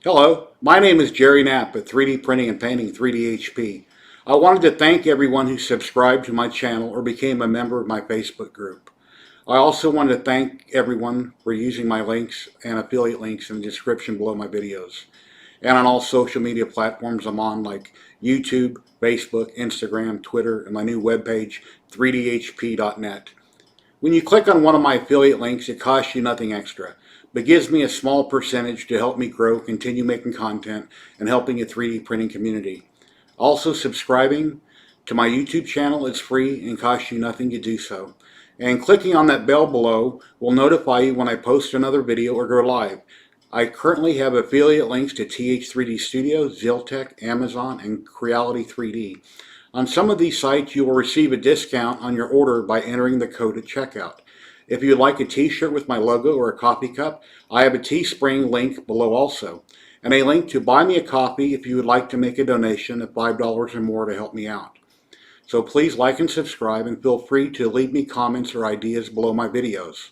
Hello, my name is Jerry Knapp at 3D Printing and Painting 3D HP. I wanted to thank everyone who subscribed to my channel or became a member of my Facebook group. I also wanted to thank everyone for using my links and affiliate links in the description below my videos, and on all social media platforms I'm on, like YouTube, Facebook, Instagram, Twitter, and my new webpage 3dhp.net. When you click on one of my affiliate links, it costs you nothing extra, but gives me a small percentage to help me grow, continue making content, and helping the 3D printing community. Also, subscribing to my YouTube channel is free and costs you nothing to do so. And clicking on that bell below will notify you when I post another video or go live. I currently have affiliate links to TH3D Studio, ZYLTECH, Amazon, and Creality3D. On some of these sites, you will receive a discount on your order by entering the code at checkout. If you would like a t-shirt with my logo or a coffee cup, I have a Teespring link below also, and a link to buy me a coffee if you would like to make a donation of $5 or more to help me out. So please like and subscribe, and feel free to leave me comments or ideas below my videos.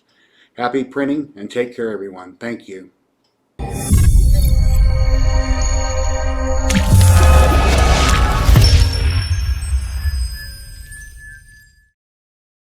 Happy printing, and take care everyone. Thank you.